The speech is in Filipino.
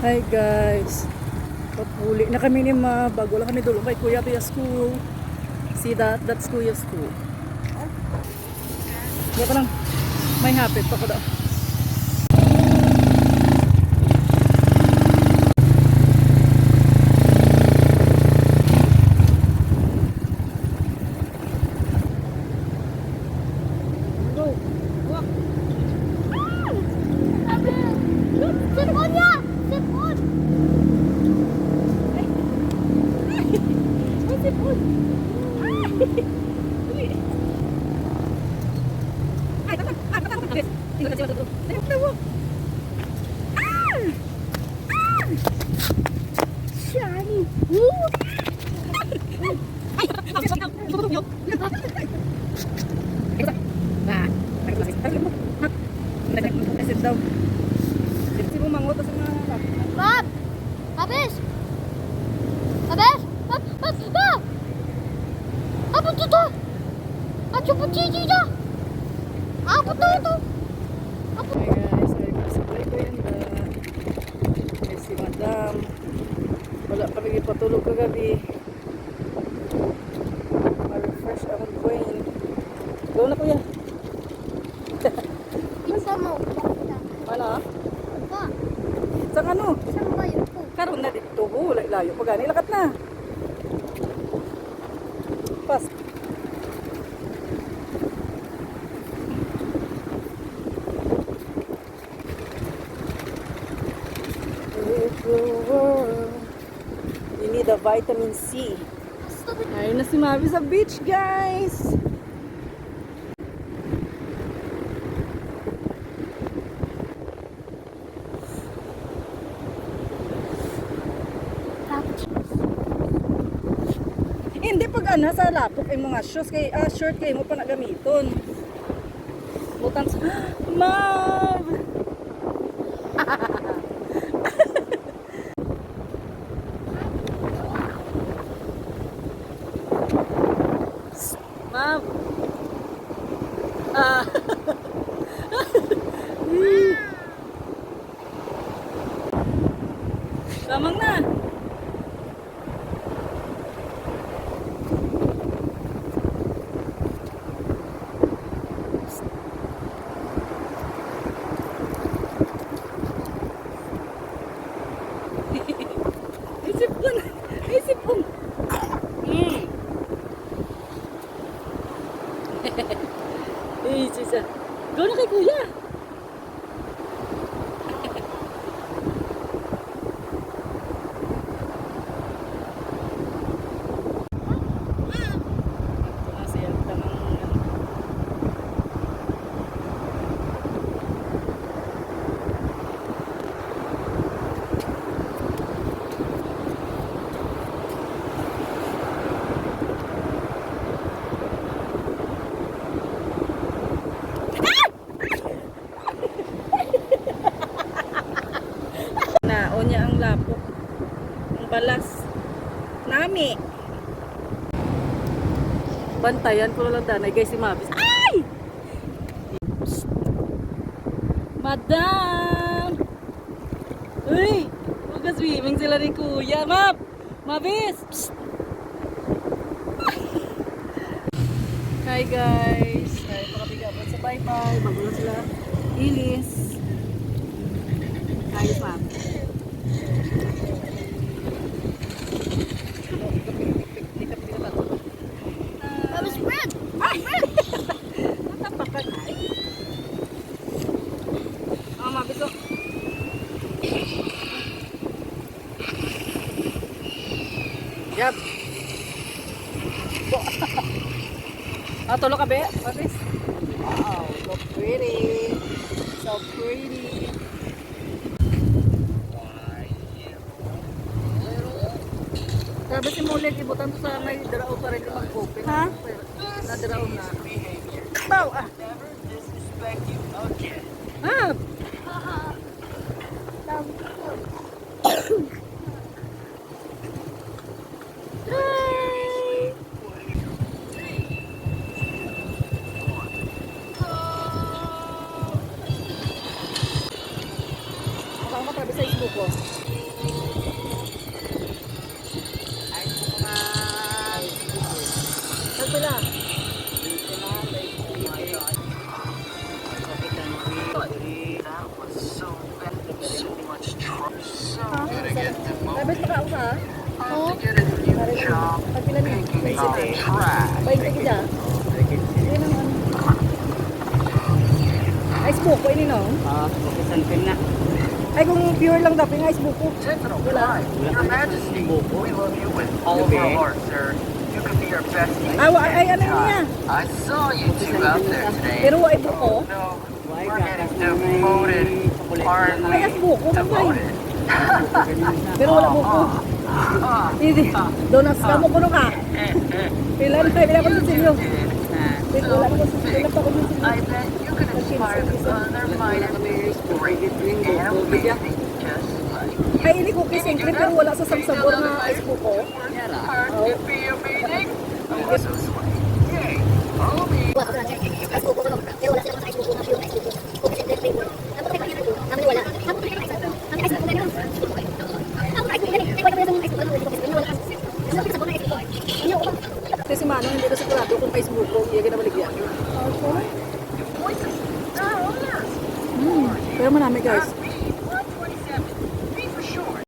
Hi guys, papuli na kami ni Ma. Bago lang kami dulo kay Kuya to school. See that? That's Kuya's school. Hindi ko lang may hapit pa ko daw. Shiny. Bob! Habis! Habis! Bob! Bob! Bob! Apa tu tu? Acu pucici dah. Apa tu tu? Apa? Hi guys, ay kasabay ko yan ba? May si Madam. Wala kami ipatulog kagabi. Ma-refresh ang brain. Go na kuya. Bisa mau. Wala? Apa? Sang ano? Sama yun po. Karon na dito. Layo pa gani. Lakat na. Pas. You need a vitamin C. Ayun na si Mavi sa beach, guys. Hindi pag ana sa laptop ay mga shoes kay shirt kay mo pa na gamiton. Butang sa Mav. Mav. Lamang na. Isipon. Isipon. Eh, sisa. Go na kay Kuya. Na, o niya ang lapok. Ang balas. Nami. Bantayan ko lang danay guys si Mabis. Ay! Madam! Uy! Mag-swimming sila ni Kuya. Mab! Mabis! Psst! Hi guys! Ay, pakabigapan sa bye-bye. Bago sila ilis. Ayos Mab. Habis bread. Ay! Natapakan ay. Mabis o. Yap. Tulog ka be? Mabis? Wow, look pretty. So pretty. Sabi si Mulig, ibutan to sa may darao pa rin yung mag-open. Ha? Na-darao na. Bow! Ah! Ah! Mukhang matrabi sa Facebook ko. Saan sila? Labit pa ka. Oh. Pagpila niya. Baik lagi dah. Ini naman. Ice buko ini no? Bukisan pin na. Ay kung pure lang dapat yung ice buko. Wala. Your Majesty, we love you with all of our hearts, sir. You could be our best Ay ano niya? I saw you two out there today. Pero ay buko. No, we're getting devoted. Ay ice buko man ba? Devoted. Pero wala buko. Hindi. Donas ka mo kuno ka. Pila ko sa silyo. Wait, wala ko sa silyo pa ko sa silyo. I bet you can inspire the other-minded great and amazing just like Ay ini cookies and cream pero wala sa sabor na ice buko. hard to be amazing. Oh, so sweet. Yay. Follow me. Kasi si Manong hindi ko sigurado kung ice buko iya ginabaligyan. Pero marami guys.